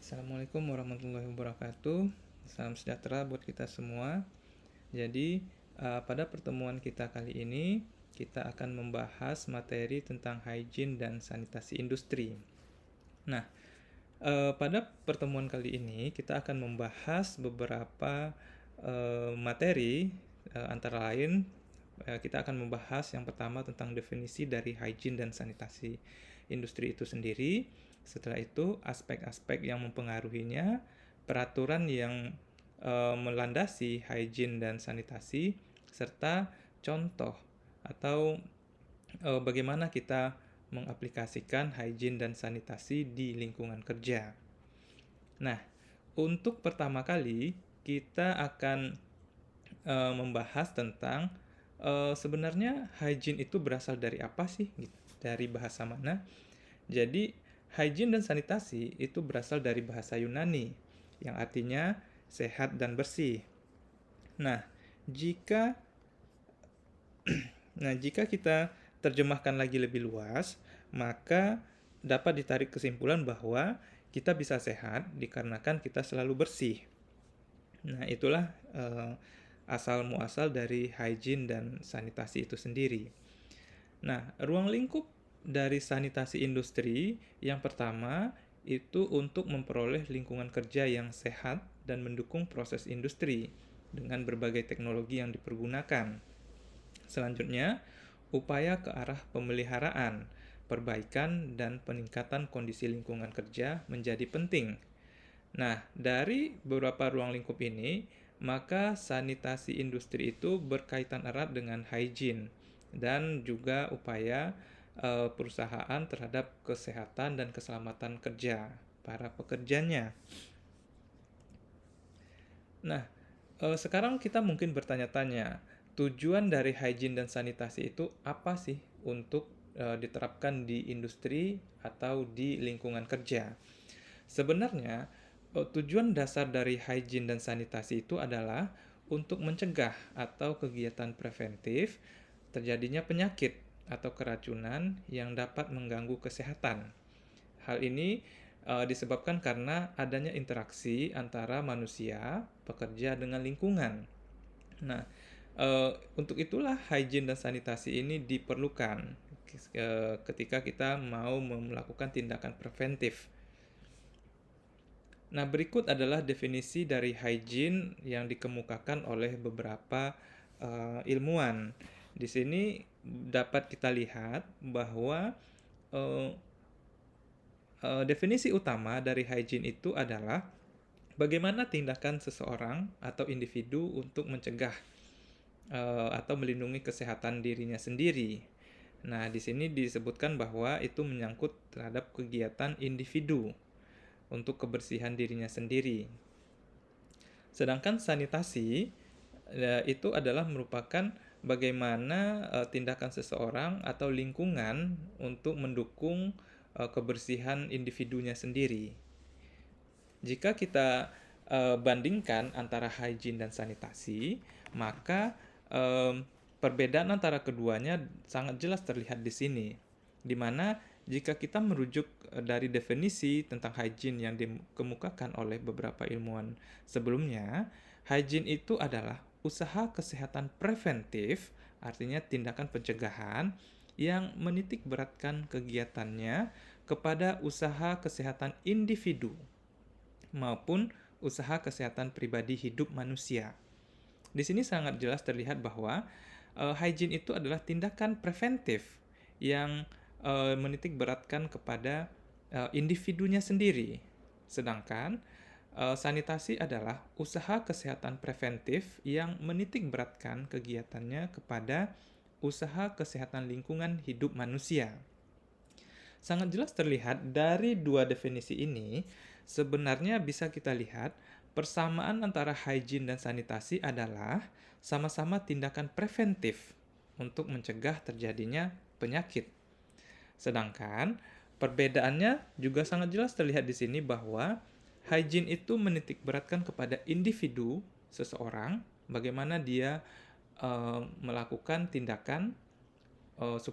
Assalamualaikum warahmatullahi wabarakatuh. Salam sejahtera buat kita semua. Jadi, pada pertemuan kita kali ini, kita akan membahas materi tentang hygiene dan sanitasi industri. Nah, pada pertemuan kali ini, kita akan membahas beberapa materi, antara lain kita akan membahas yang pertama tentang definisi dari hygiene dan sanitasi industri itu sendiri. Setelah itu, aspek-aspek yang mempengaruhinya, peraturan yang melandasi hygiene dan sanitasi, serta contoh atau bagaimana kita mengaplikasikan hygiene dan sanitasi di lingkungan kerja. Nah, untuk pertama kali kita akan membahas tentang sebenarnya hygiene itu berasal dari apa sih? Dari bahasa mana? Jadi, hygiene dan sanitasi itu berasal dari bahasa Yunani yang artinya sehat dan bersih. Nah, jika jika kita terjemahkan lagi lebih luas, maka dapat ditarik kesimpulan bahwa kita bisa sehat dikarenakan kita selalu bersih. Nah, itulah asal muasal dari hygiene dan sanitasi itu sendiri. Nah, ruang lingkup dari sanitasi industri yang pertama itu untuk memperoleh lingkungan kerja yang sehat dan mendukung proses industri dengan berbagai teknologi yang dipergunakan. Selanjutnya, upaya ke arah pemeliharaan, perbaikan, dan peningkatan kondisi lingkungan kerja menjadi penting. Nah, dari beberapa ruang lingkup ini, maka sanitasi industri itu berkaitan erat dengan hygiene dan juga upaya perusahaan terhadap kesehatan dan keselamatan kerja para pekerjanya. Nah, sekarang kita mungkin bertanya-tanya, tujuan dari hygiene dan sanitasi itu apa sih untuk diterapkan di industri atau di lingkungan kerja? Sebenarnya, tujuan dasar dari hygiene dan sanitasi itu adalah untuk mencegah atau kegiatan preventif terjadinya penyakit atau keracunan yang dapat mengganggu kesehatan. Hal ini disebabkan karena adanya interaksi antara manusia, pekerja dengan lingkungan. Nah, untuk itulah hygiene dan sanitasi ini diperlukan ketika kita mau melakukan tindakan preventif. Nah, berikut adalah definisi dari hygiene yang dikemukakan oleh beberapa ilmuwan. Di sini dapat kita lihat bahwa definisi utama dari hygiene itu adalah bagaimana tindakan seseorang atau individu untuk mencegah atau melindungi kesehatan dirinya sendiri. Nah, di sini disebutkan bahwa itu menyangkut terhadap kegiatan individu untuk kebersihan dirinya sendiri. Sedangkan sanitasi itu adalah merupakan bagaimana tindakan seseorang atau lingkungan untuk mendukung kebersihan individunya sendiri. Jika kita bandingkan antara hygiene dan sanitasi, maka perbedaan antara keduanya sangat jelas terlihat di sini, di mana jika kita merujuk dari definisi tentang hygiene yang dikemukakan oleh beberapa ilmuwan sebelumnya, hygiene itu adalah usaha kesehatan preventif, artinya tindakan pencegahan yang menitik beratkan kegiatannya kepada usaha kesehatan individu maupun usaha kesehatan pribadi hidup manusia. Di sini sangat jelas terlihat bahwa hygiene itu adalah tindakan preventif yang menitik beratkan kepada individunya sendiri. Sedangkan sanitasi adalah usaha kesehatan preventif yang menitik beratkan kegiatannya kepada usaha kesehatan lingkungan hidup manusia. Sangat jelas terlihat dari dua definisi ini, sebenarnya bisa kita lihat persamaan antara hygiene dan sanitasi adalah sama-sama tindakan preventif untuk mencegah terjadinya penyakit. Sedangkan perbedaannya juga sangat jelas terlihat di sini bahwa hygiene itu menitik beratkan kepada individu seseorang, bagaimana dia melakukan tindakan supaya